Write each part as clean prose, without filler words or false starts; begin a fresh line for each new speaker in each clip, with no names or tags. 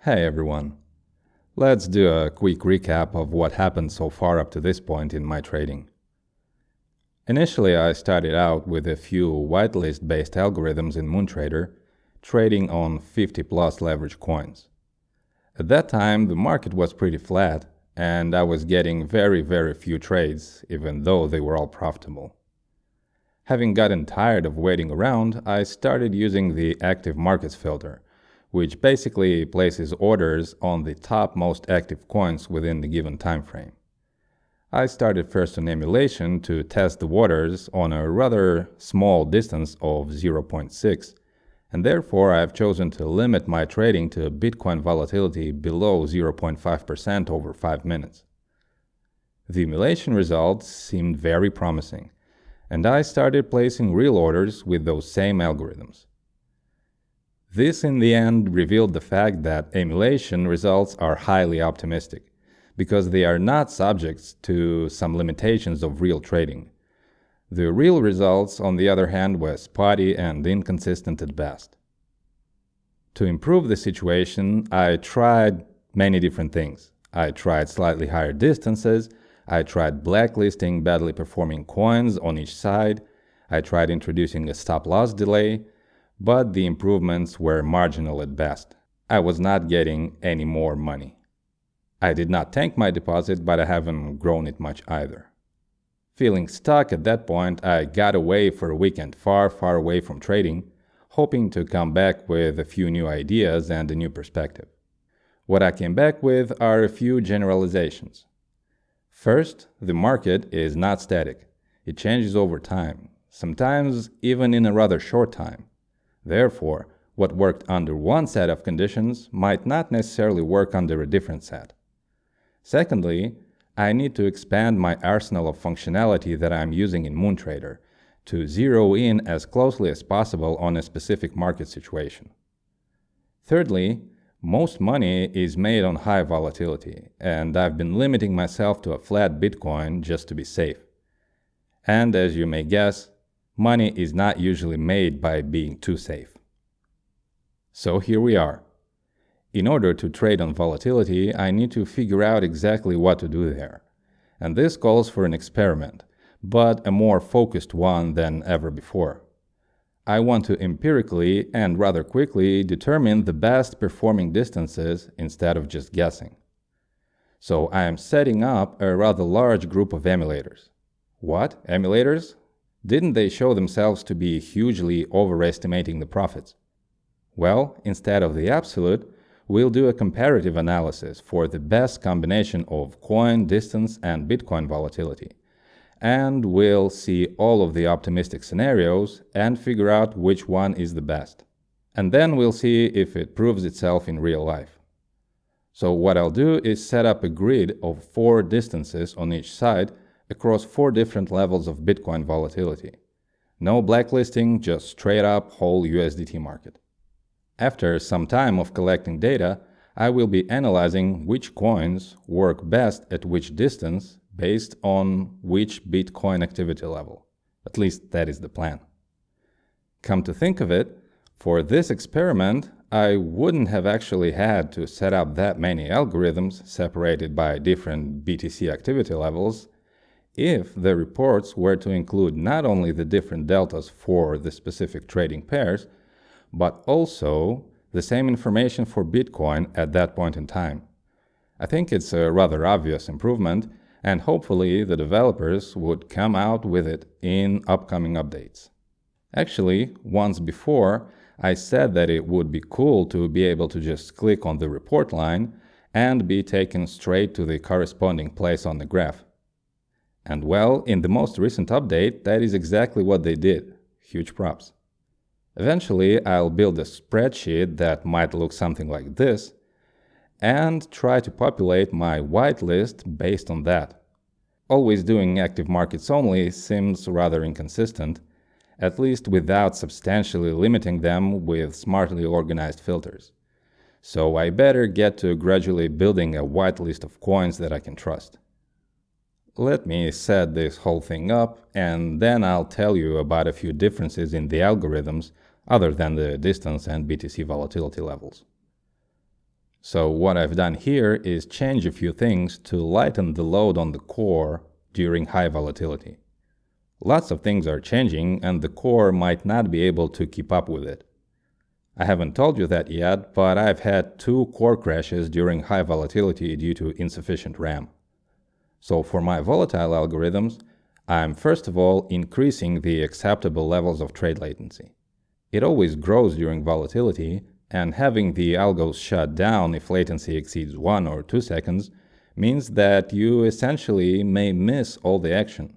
Hey everyone. Let's do a quick recap of what happened so far up to this point in my trading. Initially, I started out with a few whitelist-based algorithms in Moontrader, trading on 50+ leverage coins. At that time, the market was pretty flat, and I was getting very few trades, even though they were all profitable. Having gotten tired of waiting around, I started using the active markets filter, which basically places orders on the top most active coins within the given time frame. I started first on Emulation to test the waters on a rather small distance of 0.6, and therefore I have chosen to limit my trading to Bitcoin volatility below 0.5% over 5 minutes. The Emulation results seemed very promising, and I started placing real orders with those same algorithms. This in the end revealed the fact that Emulation results are highly optimistic, because they are not subject to some limitations of real trading. The real results, on the other hand, were spotty and inconsistent at best. To improve the situation, I tried many different things. I tried slightly higher distances, I tried blacklisting badly performing coins on each side, I tried introducing a stop-loss delay, but the improvements were marginal at best. I was not getting any more money. I did not tank my deposit, but I haven't grown it much either. Feeling stuck at that point, I got away for a weekend far away from trading, hoping to come back with a few new ideas and a new perspective. What I came back with are a few generalizations. First, the market is not static. It changes over time, sometimes even in a rather short time. Therefore, what worked under one set of conditions might not necessarily work under a different set. Secondly, I need to expand my arsenal of functionality that I'm using in Moontrader to zero in as closely as possible on a specific market situation. Thirdly, most money is made on high volatility, and I've been limiting myself to a flat Bitcoin just to be safe. And as you may guess, money is not usually made by being too safe. So here we are. In order to trade on volatility, I need to figure out exactly what to do there. And this calls for an experiment, but a more focused one than ever before. I want to empirically and rather quickly determine the best performing distances instead of just guessing. So I am setting up a rather large group of emulators. What? Emulators? Didn't they show themselves to be hugely overestimating the profits? Well, instead of the absolute, we'll do a comparative analysis for the best combination of coin, distance, and Bitcoin volatility. And we'll see all of the optimistic scenarios and figure out which one is the best. And then we'll see if it proves itself in real life. So what I'll do is set up a grid of 4 distances on each side across 4 different levels of Bitcoin volatility. No blacklisting, just straight up whole USDT market. After some time of collecting data, I will be analyzing which coins work best at which distance based on which Bitcoin activity level. At least that is the plan. Come to think of it, for this experiment, I wouldn't have actually had to set up that many algorithms separated by different BTC activity levels if the reports were to include not only the different deltas for the specific trading pairs, but also the same information for Bitcoin at that point in time. I think it's a rather obvious improvement, and hopefully the developers would come out with it in upcoming updates. Actually, once before, I said that it would be cool to be able to just click on the report line and be taken straight to the corresponding place on the graph. And well, in the most recent update, that is exactly what they did. Huge props. Eventually, I'll build a spreadsheet that might look something like this and try to populate my whitelist based on that. Always doing active markets only seems rather inconsistent, at least without substantially limiting them with smartly organized filters. So I better get to gradually building a whitelist of coins that I can trust. Let me set this whole thing up, and then I'll tell you about a few differences in the algorithms other than the distance and BTC volatility levels. So what I've done here is change a few things to lighten the load on the core during high volatility. Lots of things are changing and the core might not be able to keep up with it. I haven't told you that yet, but I've had 2 core crashes during high volatility due to insufficient RAM. So for my volatile algorithms, I'm first of all increasing the acceptable levels of trade latency. It always grows during volatility, and having the algos shut down if latency exceeds 1 or 2 seconds means that you essentially may miss all the action.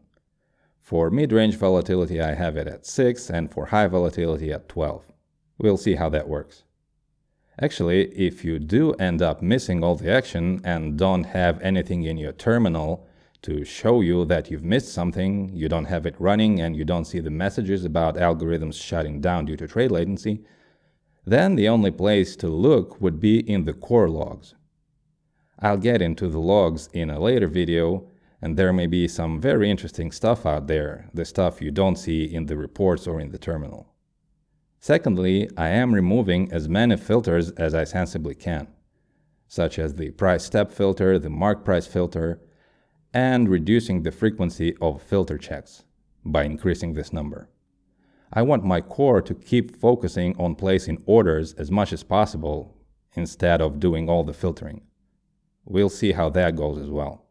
For mid-range volatility I have it at 6 and for high volatility at 12. We'll see how that works. Actually, if you do end up missing all the action and don't have anything in your terminal to show you that you've missed something, you don't have it running and you don't see the messages about algorithms shutting down due to trade latency, then the only place to look would be in the core logs. I'll get into the logs in a later video, and there may be some very interesting stuff out there, the stuff you don't see in the reports or in the terminal. Secondly, I am removing as many filters as I sensibly can, such as the price step filter, the mark price filter, and reducing the frequency of filter checks by increasing this number. I want my core to keep focusing on placing orders as much as possible instead of doing all the filtering. We'll see how that goes as well.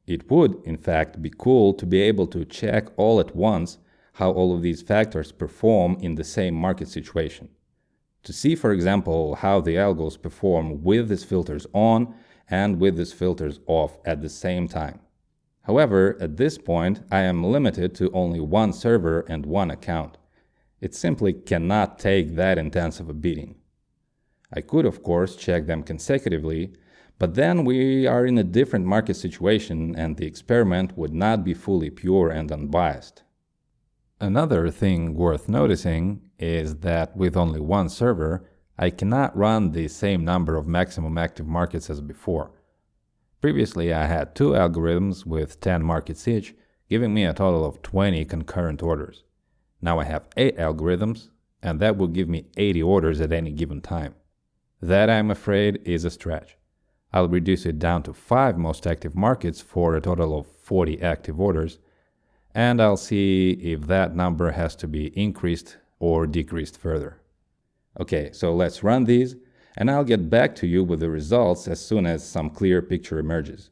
It would, in fact, be cool to be able to check all at once how all of these factors perform in the same market situation. To see, for example, how the algos perform with these filters on and with these filters off at the same time. However, at this point, I am limited to only 1 server and 1 account. It simply cannot take that intense of a beating. I could, of course, check them consecutively, but then we are in a different market situation and the experiment would not be fully pure and unbiased. Another thing worth noticing is that with only 1 server, I cannot run the same number of maximum active markets as before. Previously, I had 2 algorithms with 10 markets each, giving me a total of 20 concurrent orders. Now I have 8 algorithms, and that will give me 80 orders at any given time. That, I'm afraid, is a stretch. I'll reduce it down to 5 most active markets for a total of 40 active orders, and I'll see if that number has to be increased or decreased further. Okay, so let's run these, and I'll get back to you with the results as soon as some clear picture emerges.